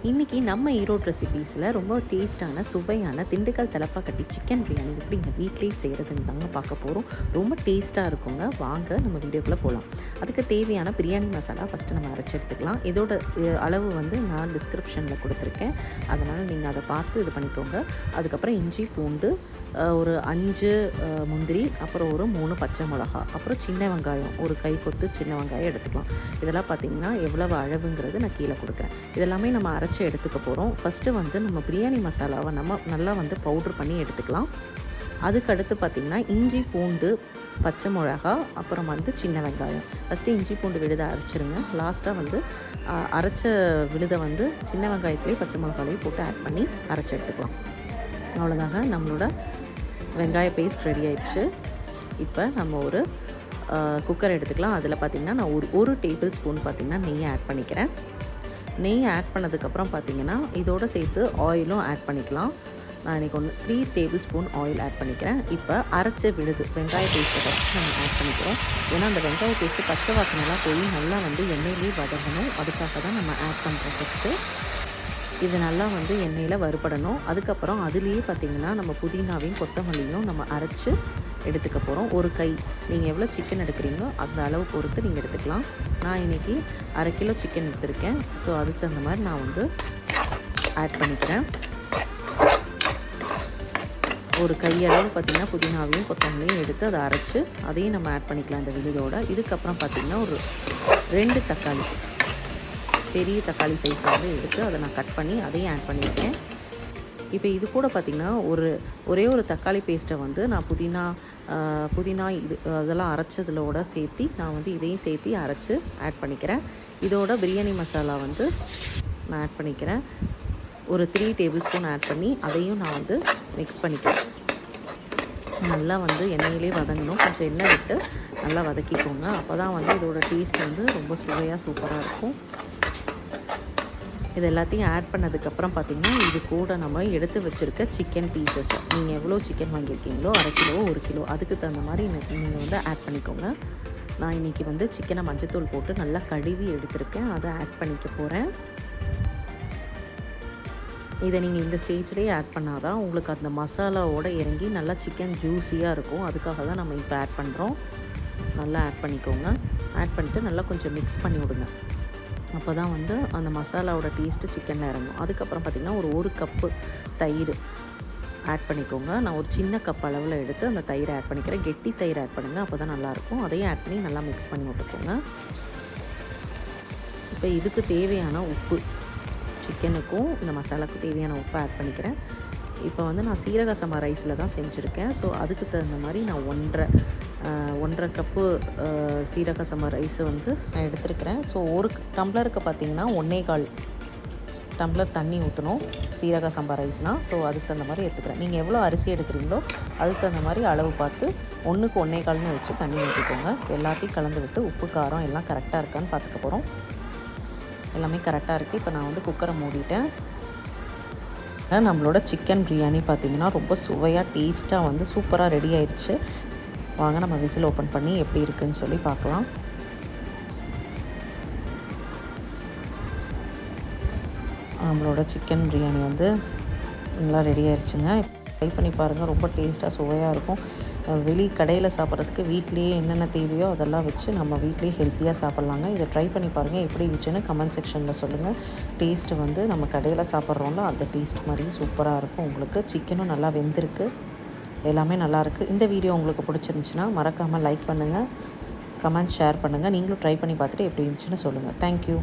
இன்றைக்கி நம்ம ஈரோடு ரெசிபீஸில் ரொம்ப டேஸ்ட்டான சுவையான திண்டுக்கல் தலப்பாக்கட்டி சிக்கன் பிரியாணி எப்படிங்க வீட்டிலேயே செய்கிறதுன்னு தாங்க பார்க்க போகிறோம். ரொம்ப டேஸ்ட்டாக இருக்குங்க. வாங்க நம்ம வீடியோக்குள்ளே போகலாம். அதுக்கு தேவையான பிரியாணி மசாலா ஃபஸ்ட்டு நம்ம அரைச்சி எடுத்துக்கலாம். இதோட அளவு வந்து நான் டிஸ்கிரிப்ஷனில் கொடுத்துருக்கேன், அதனால் நீங்கள் அதை பார்த்து இது பண்ணிக்கோங்க. அதுக்கப்புறம் இஞ்சி பூண்டு ஒரு 5 முந்திரி, அப்புறம் ஒரு 3 பச்சை மிளகா, அப்புறம் சின்ன வெங்காயம் ஒரு கை கொத்து சின்ன வெங்காயம் எடுத்துக்கலாம். இதெல்லாம் பார்த்திங்கன்னா எவ்வளவு அளவுங்கிறது நான் கீழே கொடுக்குறேன். இதெல்லாமே நம்ம அரைச்சி எடுத்துக்க போகிறோம். ஃபஸ்ட்டு வந்து நம்ம பிரியாணி மசாலாவை நம்ம நல்லா வந்து பவுட்ரு பண்ணி எடுத்துக்கலாம். அதுக்கடுத்து பார்த்திங்கன்னா இஞ்சி பூண்டு பச்சை மிளகா, அப்புறம் வந்து சின்ன வெங்காயம். ஃபஸ்ட்டு இஞ்சி பூண்டு விழுதை அரைச்சிருங்க. லாஸ்ட்டாக வந்து அரைச்ச விழுதை வந்து சின்ன வெங்காயத்துலேயே பச்சை மிளகாலையும் போட்டு ஆட் பண்ணி அரைச்சி எடுத்துக்கலாம். அவ்வளோதாங்க, நம்மளோட வெங்காய பேஸ்ட் ரெடி ஆயிடுச்சு. இப்போ நம்ம ஒரு குக்கர் எடுத்துக்கலாம். அதில் பார்த்திங்கன்னா நான் ஒரு டேபிள் ஸ்பூன் பார்த்திங்கன்னா நெய் ஆட் பண்ணிக்கிறேன். நெய் ஆட் பண்ணதுக்கப்புறம் பார்த்திங்கன்னா இதோடு சேர்த்து ஆயிலும் ஆட் பண்ணிக்கலாம். நான் இன்றைக்கி 3 டேபிள் ஸ்பூன் ஆயில் ஆட் பண்ணிக்கிறேன். இப்போ அரைச்ச விழுது வெங்காய பேஸ்ட்டை ஃபஸ்ட்டு நம்ம ஆட் பண்ணிக்கிறோம். ஏன்னா அந்த வெங்காய பேஸ்ட்டு பச்சை வாசனைலாம் போய் நல்லா வந்து எண்ணெயிலே வதங்கணும். அதுக்காக தான் நம்ம ஆட் பண்ணுறோம். ஃபஸ்ட்டு இது நல்லா வந்து எண்ணெயில் வறுபடணும். அதுக்கப்புறம் அதுலேயே பார்த்திங்கன்னா நம்ம புதினாவையும் கொத்தமல்லியும் நம்ம அரைச்சி எடுத்துக்க போகிறோம். ஒரு கை நீங்கள் எவ்வளோ சிக்கன் எடுக்கிறீங்களோ அந்த அளவு பொறுத்து நீங்கள் எடுத்துக்கலாம். நான் இன்றைக்கி 1/2 கிலோ சிக்கன் எடுத்திருக்கேன். ஸோ அதுக்கு தகுந்த மாதிரி நான் வந்து ஆட் பண்ணிக்கிறேன். ஒரு கையளவு பார்த்திங்கன்னா புதினாவையும் கொத்தமல்லியும் எடுத்து அதை அரைச்சி அதையும் நம்ம ஆட் பண்ணிக்கலாம் இந்த விழுதோட. இதுக்கப்புறம் பார்த்திங்கன்னா ஒரு 2 தக்காளி, பெரிய தக்காளி சைஸ் வந்து எடுத்து அதை நான் கட் பண்ணி அதையும் ஆட் பண்ணியிருக்கேன். இப்போ இது கூட பார்த்திங்கன்னா ஒரே ஒரு தக்காளி பேஸ்ட்டை வந்து நான் புதினா இது அதெல்லாம் அரைச்சதிலோட சேர்த்து நான் வந்து இதையும் சேர்த்து அரைச்சி ஆட் பண்ணிக்கிறேன். இதோட பிரியாணி மசாலா வந்து நான் ஆட் பண்ணிக்கிறேன். ஒரு 3 டேபிள் ஸ்பூன் ஆட் பண்ணி அதையும் நான் வந்து மிக்ஸ் பண்ணிக்கிறேன். நல்லா வந்து எண்ணெயிலே வதங்கணும். கொஞ்சம் எண்ணெய் விட்டு நல்லா வதக்கிக்கோங்க. அப்போ தான் வந்து இதோட டேஸ்ட் வந்து ரொம்ப சுவையாக சூப்பராக இருக்கும். இது எல்லாத்தையும் ஆட் பண்ணதுக்கப்புறம் பார்த்திங்கன்னா இது கூட நம்ம எடுத்து வச்சுருக்க சிக்கன் பீசஸ், நீங்கள் எவ்வளோ சிக்கன் வாங்கியிருக்கீங்களோ 1/2 கிலோ 1 கிலோ அதுக்கு தகுந்த மாதிரி நீங்கள் வந்து ஆட் பண்ணிக்கோங்க. நான் இன்றைக்கி வந்து சிக்கனை மஞ்சத்தூள் போட்டு நல்லா கழுவி எடுத்திருக்கேன், அதை ஆட் பண்ணிக்க போகிறேன். இதை நீங்கள் இந்த ஸ்டேஜ்லேயே ஆட் பண்ணால் தான் உங்களுக்கு அந்த மசாலாவோடு இறங்கி நல்லா சிக்கன் ஜூஸியாக இருக்கும். அதுக்காக தான் நம்ம இப்போ ஆட் பண்ணுறோம். நல்லா ஆட் பண்ணிக்கோங்க. ஆட் பண்ணிட்டு நல்லா கொஞ்சம் மிக்ஸ் பண்ணி விடுங்க. அப்போ தான் வந்து அந்த மசாலாவோட டேஸ்ட்டு சிக்கனில் இறங்கும். அதுக்கப்புறம் பார்த்திங்கன்னா ஒரு கப்பு தயிர் ஆட் பண்ணிக்கோங்க. நான் ஒரு சின்ன கப் அளவில் எடுத்து அந்த தயிரை ஆட் பண்ணிக்கிறேன். கெட்டி தயிர் ஆட் பண்ணுங்கள், அப்போ தான் நல்லாயிருக்கும். அதையும் ஆட் பண்ணி நல்லா மிக்ஸ் பண்ணி விட்டுக்கோங்க. இப்போ இதுக்கு தேவையான உப்பு, சிக்கனுக்கும் இந்த மசாலாவுக்கும் தேவையான உப்பை ஆட் பண்ணிக்கிறேன். இப்போ வந்து நான் சீரக சம்பா ரைஸில் தான் செஞ்சுருக்கேன். ஸோ அதுக்கு தகுந்த மாதிரி நான் 1.5 கப்பு சீரக சம்பா ரைஸு வந்து நான் எடுத்துருக்கிறேன். ஸோ ஒரு டம்ளருக்கு பார்த்திங்கன்னா 1.25 டம்ளர் தண்ணி ஊற்றணும் சீரக சம்பா ரைஸ்னால். ஸோ அதுக்கு தகுந்த மாதிரி எடுத்துக்கிறேன். நீங்கள் எவ்வளோ அரிசி எடுக்கிறீங்களோ அதுக்கு தகுந்த மாதிரி அளவு பார்த்து 1க்கு 1.25 வச்சு தண்ணி ஊற்றிக்கோங்க. எல்லாத்தையும் கலந்து விட்டு உப்பு காரம் எல்லாம் கரெக்டாக இருக்கான்னு பார்த்துக்க போகிறோம். எல்லாமே கரெக்டாக இருக்குது. இப்போ நான் வந்து குக்கரை மூடிட்டேன். நம்மளோட சிக்கன் பிரியாணி பார்த்திங்கன்னா ரொம்ப சுவையாக டேஸ்ட்டாக வந்து சூப்பராக ரெடி ஆயிடுச்சு. வாங்க நம்ம விசில் ஓப்பன் பண்ணி எப்படி இருக்குதுன்னு சொல்லி பார்க்கலாம். நம்மளோட சிக்கன் பிரியாணி வந்து நல்லா ரெடி ஆயிடுச்சுங்க. ட்ரை பண்ணி பாருங்கள், ரொம்ப டேஸ்ட்டாக சுவையாக இருக்கும். கடையில் சாப்பிட்றதுக்கு வீட்லேயே என்னென்ன தேவையோ அதெல்லாம் வச்சு நம்ம வீட்லேயே ஹெல்த்தியாக சாப்பிட்லாங்க. இதை ட்ரை பண்ணி பாருங்கள், எப்படி இருந்துச்சுன்னு கமெண்ட் செக்ஷனில் சொல்லுங்கள். டேஸ்ட்டு வந்து நம்ம கடையில் சாப்பிட்றோம்ல அந்த டேஸ்ட் மாதிரி சூப்பராக இருக்கும். உங்களுக்கு சிக்கனும் நல்லா வெந்திருக்கு, எல்லாமே நல்லாயிருக்கு. இந்த வீடியோ உங்களுக்கு பிடிச்சிருந்துச்சின்னா மறக்காமல் லைக் பண்ணுங்கள், கமெண்ட் ஷேர் பண்ணுங்கள். நீங்களும் ட்ரை பண்ணி பார்த்துட்டு எப்படி இருந்துச்சுன்னு சொல்லுங்கள். தேங்க்யூ.